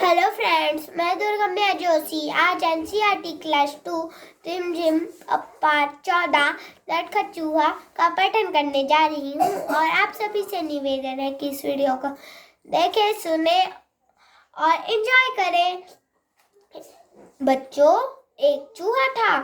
Hello friends, मैं दुर्गम्या जोशी आज NCERT class 2 rim झिम पाठ 14 नटखट चूहा का पठन करने जा रही हूँ और आप सभी से निवेदन है कि इस वीडियो को देखें, सुने और एंजॉय करें। बच्चों, एक चूहा था,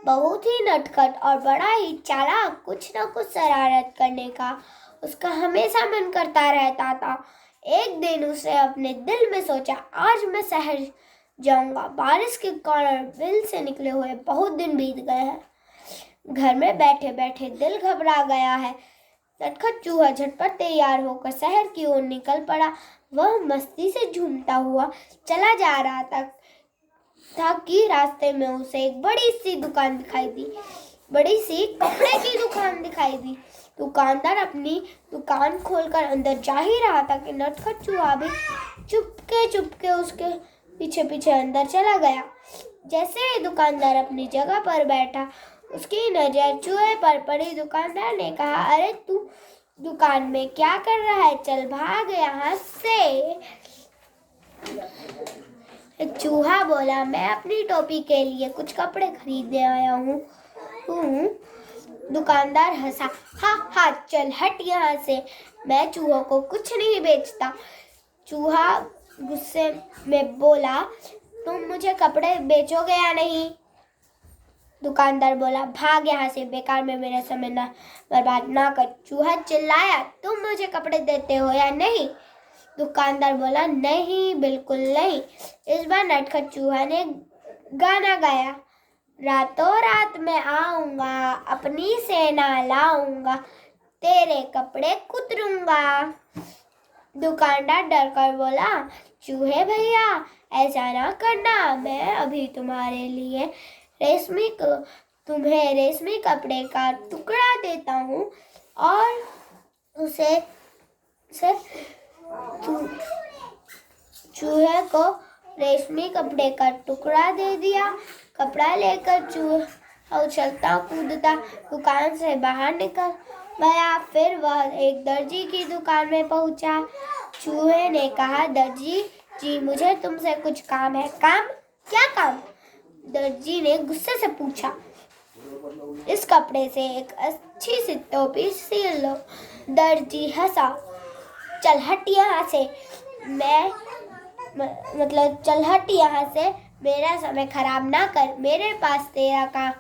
बहुत ही नटखट और बड़ा ही चालाक। कुछ न कुछ शरारत करने का उसका हमेशा मन करता रहता था। एक दिन उसने अपने दिल में सोचा, आज मैं शहर जाऊंगा। बारिश के कारण बिल से निकले हुए बहुत दिन बीत गए हैं। घर में बैठे बैठे दिल घबरा गया है। नटखट चूहा झटपट तैयार होकर शहर की ओर निकल पड़ा। वह मस्ती से झूमता हुआ चला जा रहा था कि रास्ते में उसे एक बड़ी सी दुकान दिखाई दी। बड़ी सी कपड़े की दुकान दिखाई दी। दुकानदार अपनी दुकान खोलकर अंदर जा ही रहा था कि नटखट चूहा भी चुपके चुपके उसके पीछे पीछे अंदर चला गया। जैसे ही दुकानदार अपनी जगह पर बैठा, उसकी नजर चूहे पर पड़ी। दुकानदार ने कहा, अरे तू दुकान में क्या कर रहा है? चल भाग यहाँ से। चूहा बोला, मैं अपनी टोपी के लिए कुछ कपड़े खरीदने आया हूँ। दुकानदार हंसा, हा चल हट यहाँ से, मैं चूहों को कुछ नहीं बेचता। चूहा गुस्से में बोला, तुम मुझे कपड़े बेचोगे या नहीं? दुकानदार बोला, भाग यहाँ से, बेकार में मेरा समय ना बर्बाद ना कर। चूहा चिल्लाया, तुम मुझे कपड़े देते हो या नहीं? दुकानदार बोला, नहीं, बिल्कुल नहीं। इस बार नटखट चूहा ने गाना गाया, रातों रात मैं आऊंगा, अपनी सेना लाऊंगा, तेरे कपड़े कुतरूंगा। दुकानदार डर कर बोला, चूहे भैया ऐसा ना करना, मैं अभी तुम्हें रेशमी कपड़े का टुकड़ा देता हूँ। और उसे चूहे को रेशमी कपड़े का टुकड़ा दे दिया। कपड़ा लेकर चूहा उछलता कूदता दुकान से बाहर निकल गया। फिर वह एक दर्जी की दुकान में पहुंचा। चूहे ने कहा, दर्जी जी, मुझे तुमसे कुछ काम है। काम? क्या काम? दर्जी ने गुस्से से पूछा। इस कपड़े से एक अच्छी सी टोपी सिल लो। दर्जी हंसा, चल हट यहाँ से, चल हट यहाँ से, मेरा समय खराब ना कर, मेरे पास तेरा काम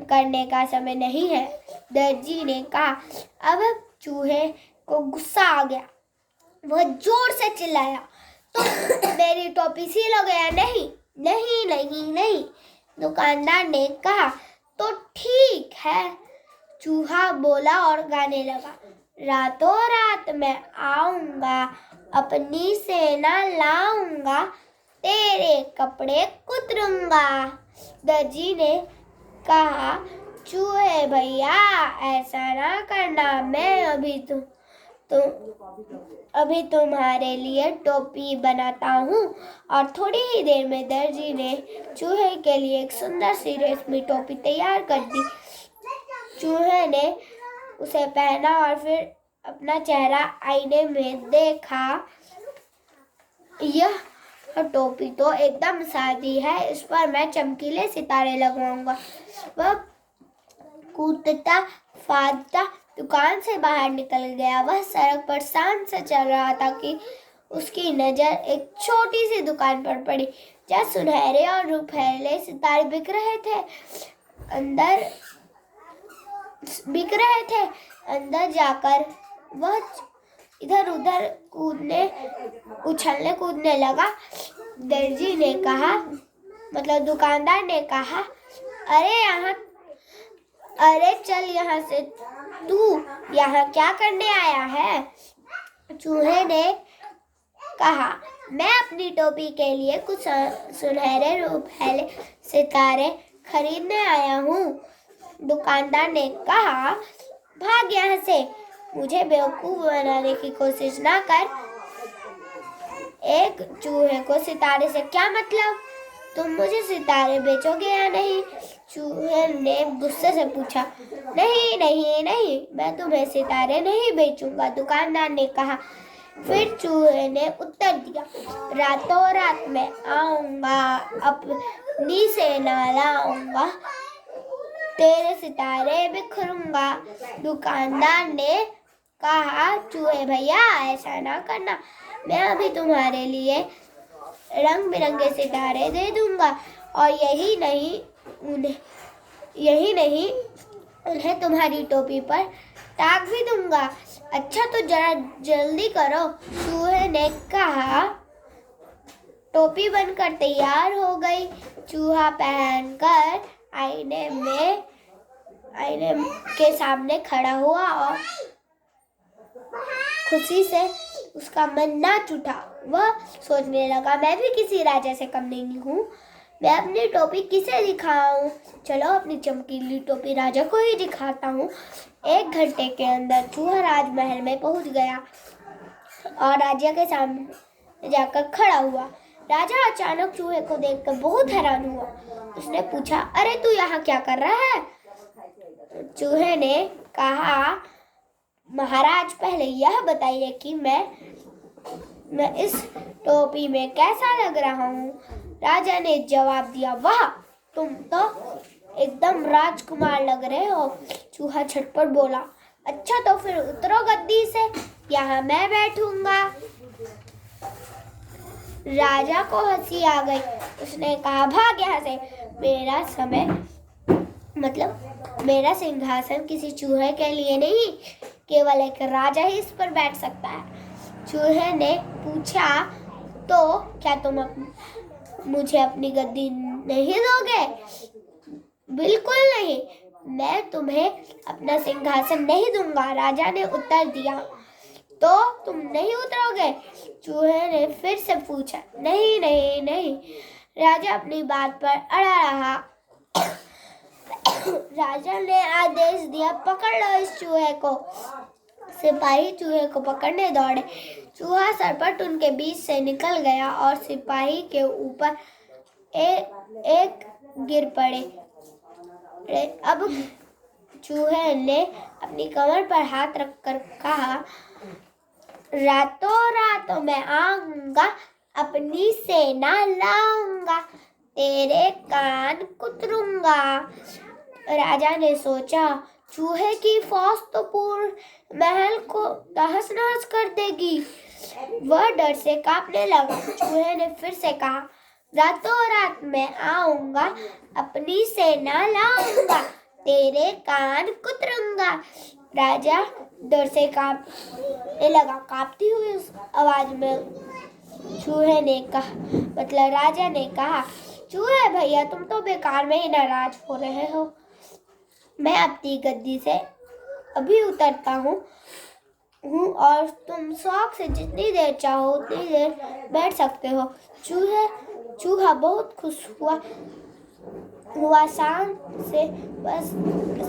करने का समय नहीं है। दर्जी ने कहा। अब चूहे को गुस्सा आ गया। वह जोर से चिल्लाया, तो मेरी टोपी सिलोगे या नहीं? नहीं नहीं नहीं। दुकानदार ने कहा, तो ठीक है। चूहा बोला और गाने लगा, रातों रात मैं आऊंगा, अपनी सेना लाऊंगा, तेरे कपड़े कुतरूंगा। दर्जी ने कहा, चूहे भैया ऐसा ना करना, मैं अभी तुम्हारे लिए टोपी बनाता हूँ। और थोड़ी ही देर में दर्जी ने चूहे के लिए एक सुंदर सी रेशमी टोपी तैयार कर दी। चूहे ने उसे पहना और फिर अपना चेहरा आईने में देखा। यह टोपी तो एकदम सादी है, इस पर मैं चमकीले सितारे लगवाऊंगा। वह कूदता फादता दुकान से बाहर निकल गया। वह सड़क पर शान से चल रहा था कि उसकी नजर एक छोटी सी दुकान पर पड़ी, जहाँ सुनहरे और रुपहले सितारे बिक रहे थे। अंदर जाकर वह इधर उधर उछलने कूदने लगा। दुकानदार ने कहा, अरे चल यहाँ से, तू यहाँ क्या करने आया है? चूहे ने कहा, मैं अपनी टोपी के लिए कुछ सुनहरे रुपहले सितारे खरीदने आया हूँ। दुकानदार ने कहा, भाग यहाँ से, मुझे बेवकूफ बनाने की कोशिश ना कर। एक चूहे को सितारे से क्या मतलब? तुम मुझे सितारे बेचोगे या नहीं? चूहे ने गुस्से से पूछा। नहीं नहीं नहीं, मैं तुम्हें सितारे नहीं बेचूंगा। दुकानदार ने कहा, फिर चूहे ने उत्तर दिया, रातों रात मैं आऊंगा, अपनी सेना लाऊंगा, तेरे सितारे बिखरूंगा। दुकानदार ने कहा, चूहे भैया ऐसा ना करना, मैं अभी तुम्हारे लिए रंग बिरंगे सितारे दे दूंगा, और यही नहीं उन्हें तुम्हारी टोपी पर टाक भी दूंगा। अच्छा तो जरा जल्दी करो। चूहे ने कहा। टोपी बनकर तैयार हो गई। चूहा पहनकर आईने के सामने खड़ा हुआ और खुशी से उसका मन नाच उठा। वह सोचने लगा, मैं भी किसी राजा से कम नहीं हूँ, मैं अपनी टोपी किसे दिखाऊं? चलो अपनी चमकीली टोपी राजा को ही दिखाता हूँ। 1 घंटे के अंदर चूहा राजमहल में पहुंच गया और राजा के सामने जाकर खड़ा हुआ। राजा अचानक चूहे को देखकर बहुत हैरान हुआ। उसने पूछा, अरे तू यहाँ क्या कर रहा है? चूहे ने कहा, महाराज पहले यह बताइए कि मैं इस टोपी में कैसा लग रहा हूँ? राजा ने जवाब दिया, वाह, तुम तो एकदम राजकुमार लग रहे हो। चूहा झटपट बोला, अच्छा तो फिर उतरो गद्दी से, यहाँ मैं बैठूंगा। राजा को हंसी आ गई। उसने कहा, भाग यहाँ से, मेरा सिंहासन किसी चूहे के लिए नहीं, केवल एक राजा ही इस पर बैठ सकता है। चूहे ने पूछा, तो क्या तुम मुझे अपनी गद्दी नहीं दोगे? बिल्कुल नहीं, मैं तुम्हें अपना सिंहासन नहीं दूंगा, राजा ने उत्तर दिया। तो तुम नहीं उतरोगे? चूहे ने फिर से पूछा। नहीं नहीं नहीं, राजा अपनी बात पर अड़ा रहा। राजा ने आदेश दिया, पकड़ लो इस चूहे को। सिपाही चूहे को पकड़ने दौड़े। चूहा सरपट उनके बीच से निकल गया और सिपाही के ऊपर एक गिर पड़े। अब चूहे ने अपनी कमर पर हाथ रखकर कहा, रातों रात मैं आऊंगा, अपनी सेना लाऊंगा, तेरे कान कुतरूंगा। राजा ने सोचा, चूहे की फौज तो पूरे महल को तहस नहस कर देगी। वह डर से कांपने लगा। चूहे ने फिर से कहा, रातों रात मैं आऊंगा, अपनी सेना लाऊंगा, तेरे कान कुतरूंगा। राजा डर से कांपने लगा। कांपती हुई उस आवाज में राजा ने कहा, चूहे भैया तुम तो बेकार में ही नाराज हो रहे हो, मैं अपनी गद्दी से अभी उतरता हूँ और तुम शौक से जितनी देर चाहो उतनी देर बैठ सकते हो। चूहा बहुत खुश हुआ शान से बस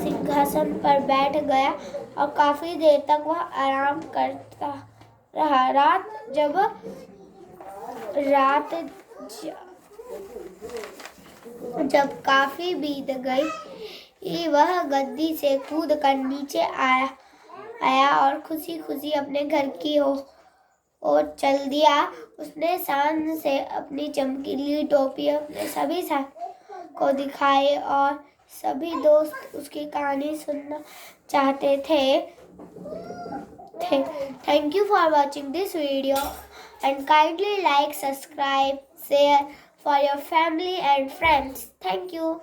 सिंहासन पर बैठ गया और काफी देर तक वह आराम करता रहा। जब काफी बीत गई, वह गद्दी से कूद कर नीचे आया और खुशी खुशी अपने घर की ओर चल दिया। उसने शान से अपनी चमकीली टोपी अपने सभी साथियों को दिखाई और सभी दोस्त उसकी कहानी सुनना चाहते थे। Thank you for watching this video and kindly like, subscribe, share for your family and friends. Thank you.